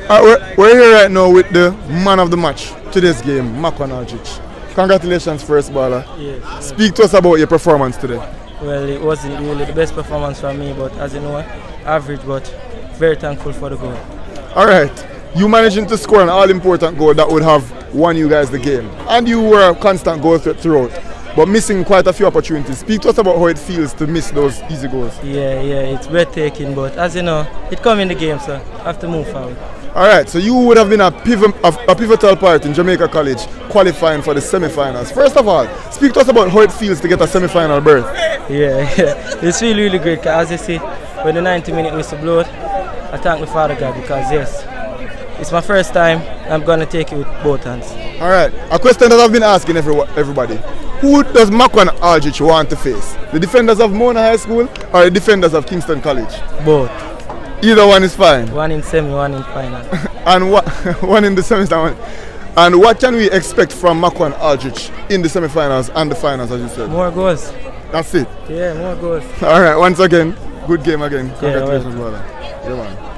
We're here right now with the man of the match today's game, Maquan Aldridge. Congratulations, first baller. Yes. Speak to us about your performance today. Well, it wasn't really the best performance for me, but as you know, average, but very thankful for the goal. All right, you managing to score an all-important goal that would have won you guys the game, and you were a constant goal threat throughout, but missing quite a few opportunities. Speak to us about how it feels to miss those easy goals. Yeah, it's breathtaking, but as you know, it come in the game, so I have to move forward. All right, so you would have been a pivotal part in Jamaica College qualifying for the semi-finals. First of all, speak to us about how it feels to get a semi-final berth. Yeah, it's really great, because as you see, when the 90-minute whistle blows, I thank my Father God, because yes, it's my first time. I'm going to take it with both hands. All right, a question that I've been asking everybody. Who does Maquan Aldridge want to face? The defenders of Mona High School or the defenders of Kingston College? Both. Either one is fine. One in semi, one in final. And one in the semi-final. And what can we expect from Maquan Aldridge in the semi-finals and the finals, as you said? More goals. That's it? Yeah, more goals. All right, once again, good game again. Yeah, congratulations, brother. Yeah, man.